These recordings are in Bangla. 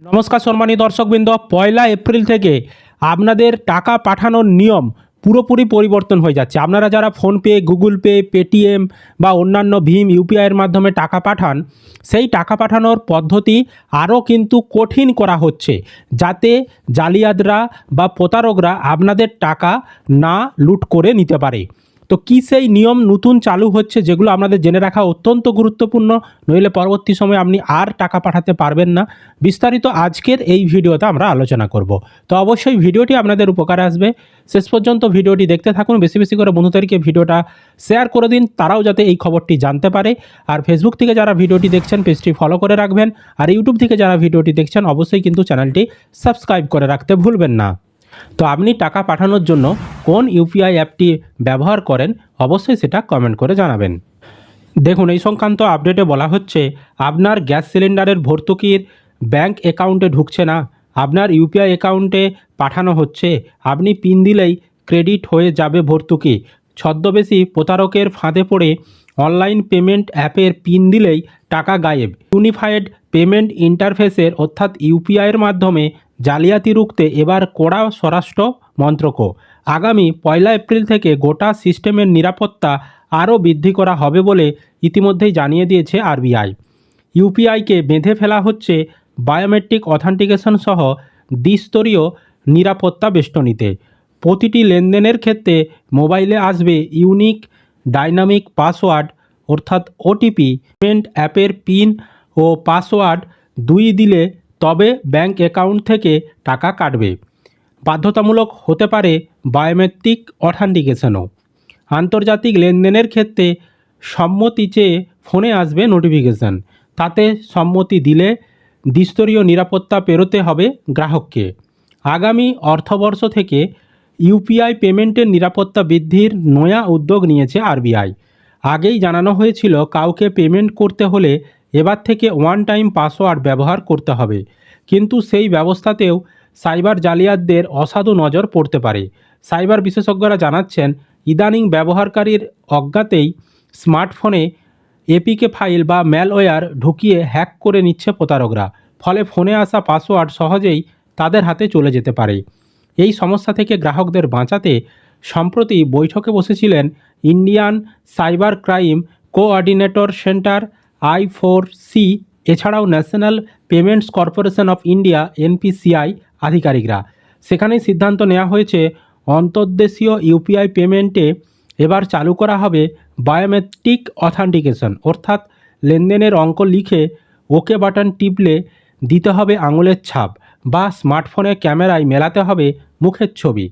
নমস্কার সম্মানীয় দর্শকবৃন্দ, 1 এপ্রিল থেকে আপনাদের টাকা পাঠানোর নিয়ম পুরোপুরি পরিবর্তন হয়ে যাচ্ছে। আপনারা যারা ফোনপে, গুগল পে, পেটিএম বা অন্যান্য ভীম ইউপিআইয়ের মাধ্যমে টাকা পাঠান, সেই টাকা পাঠানোর পদ্ধতি আরও কিন্তু কঠিন করা হচ্ছে, যাতে জালিয়াতরা বা প্রতারকরা আপনাদের টাকা না লুট করে নিতে পারে। তো কী সেই নিয়ম নতুন চালু হচ্ছে, যেগুলো আপনাদের জেনে রাখা অত্যন্ত গুরুত্বপূর্ণ, নইলে পরবর্তী সময়ে আপনি আর টাকা পাঠাতে পারবেন না। বিস্তারিত আজকের এই ভিডিওতে আমরা আলোচনা করব। তো অবশ্যই ভিডিওটি আপনাদের উপকারে আসবে, শেষ পর্যন্ত ভিডিওটি দেখতে থাকুন। বেশি বেশি করে বন্ধুদেরকে ভিডিওটা শেয়ার করে দিন, তারাও যাতে এই খবরটি জানতে পারে। আর ফেসবুক থেকে যারা ভিডিওটি দেখছেন পেজটি ফলো করে রাখবেন, আর ইউটিউব থেকে যারা ভিডিওটি দেখছেন অবশ্যই কিন্তু চ্যানেলটি সাবস্ক্রাইব করে রাখতে ভুলবেন না। তো আপনি টাকা পাঠানোর জন্য কোন ইউপিআই অ্যাপটি ব্যবহার করেন অবশ্যই সেটা কমেন্ট করে জানাবেন। দেখুন, এই সংক্রান্ত আপডেটে বলা হচ্ছে, আপনার গ্যাস সিলিন্ডারের ভর্তুকির ব্যাংক অ্যাকাউন্টে ঢুকছে না, আপনার ইউপিআই অ্যাকাউন্টে পাঠানো হচ্ছে, আপনি পিন দিলেই ক্রেডিট হয়ে যাবে ভর্তুকি। ছদ্মবেশী প্রতারকের ফাঁদে পড়ে অনলাইন পেমেন্ট অ্যাপের পিন দিলেই টাকা গায়েব। ইউনিফাইড পেমেন্ট ইন্টারফেসের অর্থাৎ ইউপিআইয়ের মাধ্যমে জালিয়াতি রুখতে এবার কড়া স্বরাষ্ট্র মন্ত্রকও। আগামী 1 এপ্রিল থেকে গোটা সিস্টেমের নিরাপত্তা আরও বৃদ্ধি করা হবে বলে ইতিমধ্যেই জানিয়ে দিয়েছে আরবিআই। ইউপিআইকে বেঁধে ফেলা হচ্ছে বায়োমেট্রিক অথেন্টিকেশন সহ দ্বিস্তরীয় নিরাপত্তা বেষ্টনীতে। প্রতিটি লেনদেনের ক্ষেত্রে মোবাইলে আসবে ইউনিক ডাইনামিক পাসওয়ার্ড অর্থাৎ ওটিপি। পেমেন্ট অ্যাপের পিন ও পাসওয়ার্ড দিলে তবে ব্যাংক অ্যাকাউন্ট থেকে টাকা কাটবে। বাধ্যতামূলক হতে পারে বায়োমেট্রিক অথেন্টিকেশনও। আন্তর্জাতিক লেনদেনের ক্ষেত্রে সম্মতি চেয়ে ফোনে আসবে নোটিফিকেশান, তাতে সম্মতি দিলে দ্বিস্তরীয় নিরাপত্তা পেরোতে হবে গ্রাহককে। আগামী অর্থবর্ষ থেকে ইউপিআই পেমেন্টের নিরাপত্তা বৃদ্ধির নয়া উদ্যোগ নিয়েছে আরবিআই। আগেই জানানো হয়েছিল, কাউকে পেমেন্ট করতে হলে এবার থেকে ওয়ান টাইম পাসওয়ার্ড ব্যবহার করতে হবে, কিন্তু সেই ব্যবস্থাতেও সাইবার জালিয়াতদের অসাধু নজর পড়তে পারে। সাইবার বিশেষজ্ঞরা জানাচ্ছেন, ইদানিং ব্যবহারকারীর অজ্ঞাতেই স্মার্টফোনে এপিকে ফাইল বা ম্যালওয়্যার ঢুকিয়ে হ্যাক করে নিচ্ছে প্রতারকরা, ফলে ফোনে আসা পাসওয়ার্ড সহজেই তাদের হাতে চলে যেতে পারে। এই সমস্যা থেকে গ্রাহকদের বাঁচাতে সম্প্রতি বৈঠকে বসেছিলেন Indian cyber crime coordinator centre I4C, এছাড়াও national payments corporation of India NPCI আধিকারিকরা। সেখানেই সিদ্ধান্ত নেওয়া হয়েছে, অন্তর্দেশীয় ইউপিআই পেমেন্টে এবার চালু করা হবে বায়োমেট্রিক অথেন্টিকেশন, অর্থাৎ লেনদেনের অঙ্ক লিখে ওকে বাটন টিপলে দিতে হবে আঙুলের ছাপ, বা স্মার্টফোনের ক্যামেরায় মেলাতে হবে মুখের ছবি।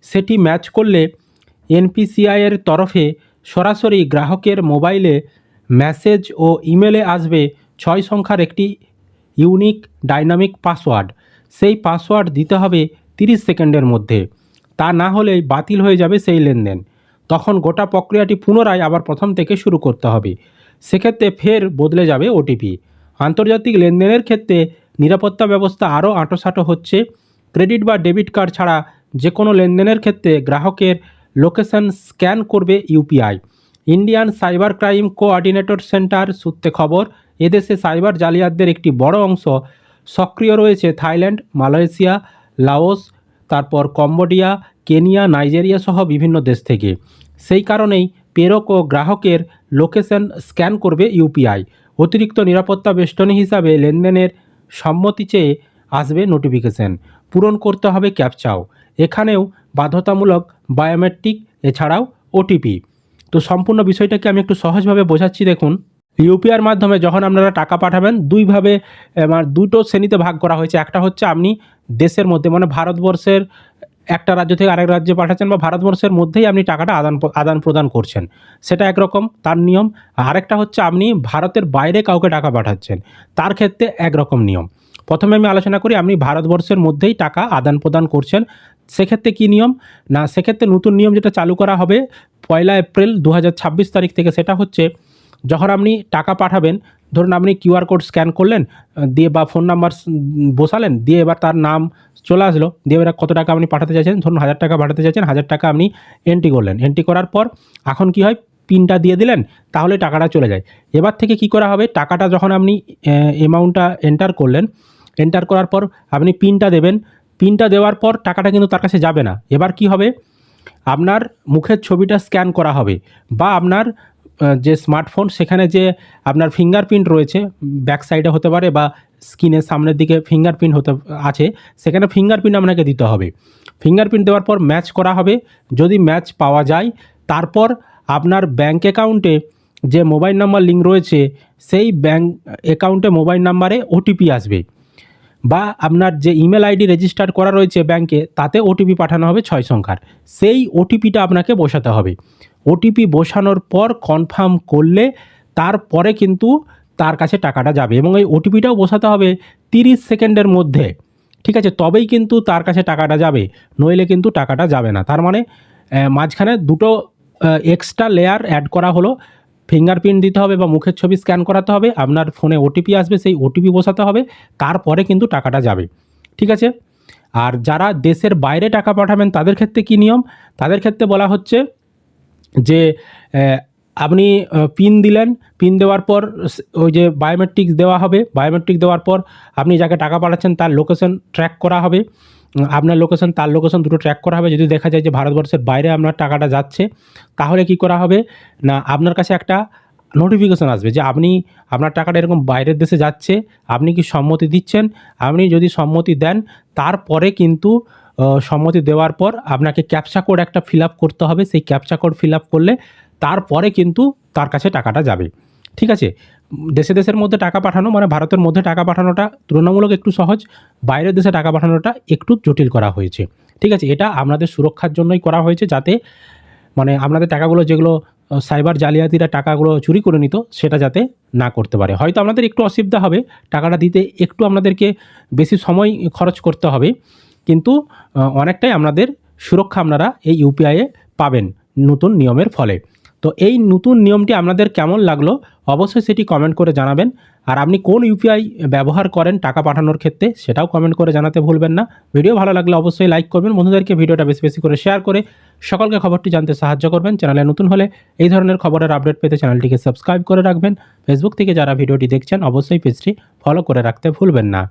সেটি ম্যাচ করলে NPCI-এর তরফে সরাসরি গ্রাহকের মোবাইলে মেসেজ ও ইমেলে আসবে 6 সংখ্যার একটি ইউনিক ডাইনামিক পাসওয়ার্ড। সেই পাসওয়ার্ড দিতে হবে 30 সেকেন্ডের মধ্যে, তা না হলেই বাতিল হয়ে যাবে সেই লেনদেন। তখন গোটা প্রক্রিয়াটি পুনরায় আবার প্রথম থেকে শুরু করতে হবে, সেক্ষেত্রে ফের বদলে যাবে ওটিপি। আন্তর্জাতিক লেনদেনের ক্ষেত্রে নিরাপত্তা ব্যবস্থা আরও আঁটোসাঁটো হচ্ছে। ক্রেডিট বা ডেবিট কার্ড ছাড়া যে কোনো লেনদেনের ক্ষেত্রে গ্রাহকের লোকেশন স্ক্যান করবে UPI. Indian cyber crime coordinator centre সূত্রে খবর, এদেশে সাইবার জালিয়াতদের একটি বড় অংশ সক্রিয় রয়েছে থাইল্যান্ড, মালয়েশিয়া, লাওস, তারপর কম্বোডিয়া, কেনিয়া, নাইজেরিয়া সহ বিভিন্ন দেশ থেকে। সেই কারণেই প্রেরক ও গ্রাহকের লোকেশন স্ক্যান করবে ইউপিআই। অতিরিক্ত নিরাপত্তা বেষ্টনী হিসাবে লেনদেনের সম্মতি চেয়ে আসবে নোটিফিকেশন, পূরণ করতে হবে ক্যাপচাও। এখানেও বাধ্যতামূলক বায়োমেট্রিক, এছাড়াও ওটিপি। তো সম্পূর্ণ বিষয়টাকে আমি একটু সহজভাবে বোঝাচ্ছি। দেখুন, ইউপিআইয়ের মাধ্যমে যখন আপনারা টাকা পাঠাবেন, দুটো শ্রেণীতে ভাগ করা হয়েছে। একটা হচ্ছে আপনি দেশের মধ্যে, মানে ভারতবর্ষের একটা রাজ্য থেকে আরেক রাজ্যে পাঠাচ্ছেন, বা ভারতবর্ষের মধ্যেই আপনি টাকাটা আদান প্রদান করছেন, সেটা একরকম তার নিয়ম। আরেকটা হচ্ছে আপনি ভারতের বাইরে কাউকে টাকা পাঠাচ্ছেন, তার ক্ষেত্রে একরকম নিয়ম। প্রথমে আমি আলোচনা করি, আপনি ভারতবর্ষের মধ্যেই টাকা আদান প্রদান করছেন, সেক্ষেত্রে কী নিয়ম না, সেক্ষেত্রে নতুন নিয়ম যেটা চালু করা হবে 1 এপ্রিল 2026 তারিখ থেকে, সেটা হচ্ছে, যখন আপনি টাকা পাঠাবেন, ধরুন আপনি কিউআর কোড স্ক্যান করলেন, দিয়ে বা ফোন নাম্বার বসালেন, দিয়ে এবার তার নাম চলে আসলো, দিয়ে এবার কত টাকা আপনি পাঠাতে চাইছেন, ধরুন 1000 টাকা পাঠাতে চাইছেন, 1000 টাকা আপনি এন্ট্রি করলেন। এন্ট্রি করার পর এখন কি হয়, পিনটা দিয়ে দিলেন, তাহলে টাকাটা চলে যায়। এবার থেকে কি করা হবে, টাকাটা যখন আপনি অ্যামাউন্টটা এন্টার করলেন, এন্টার করার পর আপনি পিনটা দেবেন। পিনটা দেওয়ার পর টাকাটা কিন্তু তার কাছে যাবে না। এবার কি হবে, আপনার মুখের ছবিটা স্ক্যান করা হবে, বা আপনার যে স্মার্টফোন সেখানে যে আপনার ফিঙ্গারপ্রিন্ট রয়েছে, ব্যাক সাইডে হতে পারে বা স্ক্রিনের সামনের দিকে ফিঙ্গারপ্রিন্ট হতে আছে, সেখানে ফিঙ্গারপ্রিন্ট আপনাকে দিতে হবে। ফিঙ্গারপ্রিন্ট দেওয়ার পর ম্যাচ করা হবে। যদি ম্যাচ পাওয়া যায়, তারপর আপনার ব্যাঙ্ক অ্যাকাউন্টে যে মোবাইল নাম্বার লিঙ্ক রয়েছে, সেই ব্যাঙ্ক অ্যাকাউন্টে মোবাইল নাম্বারে ওটিপি আসবে, বা আপনার যে ইমেল আইডি রেজিস্টার করা রয়েছে ব্যাংকে, তাতে ওটিপি পাঠানো হবে 6 সংখ্যার। সেই ওটিপিটা আপনাকে বসাতে হবে। ওটিপি বসানোর পর কনফার্ম করলে তারপরে কিন্তু তার কাছে টাকাটা যাবে, এবং এই ওটিপিটাও বসাতে হবে 30 সেকেন্ডের মধ্যে, ঠিক আছে? তবেই কিন্তু তার কাছে টাকাটা যাবে, নইলে কিন্তু টাকাটা যাবে না। তার মানে মাঝখানে দুটো এক্সট্রা লেয়ার অ্যাড করা হলো। ফিঙ্গারপ্রিন্ট দিতে হবে বা মুখের ছবি স্ক্যান করাতে হবে, আপনার ফোনে ওটিপি আসবে, সেই ওটিপি বসাতে হবে, তারপরে কিন্তু টাকাটা যাবে, ঠিক আছে? আর যারা দেশের বাইরে টাকা পাঠাবেন তাদের ক্ষেত্রে কী নিয়ম, তাদের ক্ষেত্রে বলা হচ্ছে যে আপনি পিন দিলেন, পিন দেওয়ার পর ওই যে বায়োমেট্রিক্স দেওয়া হবে। বায়োমেট্রিক দেওয়ার পর আপনি যাকে টাকা পাঠাচ্ছেন তার লোকেশন ট্র্যাক করা হবে। আপনার লোকেশন, তার লোকেশন দুটো ট্র্যাক করা হবে। যদি দেখা যায় যে ভারতবর্ষের বাইরে আপনার টাকাটা যাচ্ছে, তাহলে কি করা হবে না, আপনার কাছে একটা নোটিফিকেশন আসবে যে আপনার টাকাটা এরকম বাইরের দেশে যাচ্ছে, আপনি কি সম্মতি দিচ্ছেন? আপনি যদি সম্মতি দেন, তারপরে কিন্তু সম্মতি দেওয়ার পর আপনাকে ক্যাপচা কোড একটা ফিল আপ করতে হবে। সেই ক্যাপচা কোড ফিল আপ করলে তারপরে কিন্তু তার কাছে টাকাটা যাবে, ঠিক আছে? দেশের মধ্যে টাকা পাঠানো, মানে ভারতের মধ্যে টাকা পাঠানোটা তুলনামূলক একটু সহজ, বাইরের দেশে টাকা পাঠানোটা একটু জটিল করা হয়েছে, ঠিক আছে? এটা আপনাদের সুরক্ষার জন্যই করা হয়েছে, যাতে মানে আপনাদের টাকাগুলো, যেগুলো সাইবার জালিয়াতিরা টাকাগুলো চুরি করে নিত, সেটা যাতে না করতে পারে। হয়তো আপনাদের একটু অসুবিধা হবে, টাকাটা দিতে একটু আপনাদেরকে বেশি সময় খরচ করতে হবে, কিন্তু অনেকটাই আপনাদের সুরক্ষা আপনারা এই ইউপিআইয়ে পাবেন নতুন নিয়মের ফলে। তো এই নতুন নিয়মটি আপনাদের কেমন লাগলো অবশ্যই সেটি কমেন্ট করে জানাবেন। আর আপনি কোন ইউপিআই ব্যবহার করেন টাকা পাঠানোর ক্ষেত্রে, সেটাও কমেন্ট করে জানাতে ভুলবেন না। ভিডিও ভালো লাগলে অবশ্যই লাইক করবেন, বন্ধুদেরকে ভিডিওটা বেশি বেশি করে শেয়ার করে সকলকে খবরটি জানতে সাহায্য করবেন। চ্যানেলে নতুন হলে এই ধরনের খবরের আপডেট পেতে চ্যানেলটিকে সাবস্ক্রাইব করে রাখবেন। ফেসবুক থেকে যারা ভিডিওটি দেখছেন অবশ্যই পেজটি ফলো করে রাখতে ভুলবেন না।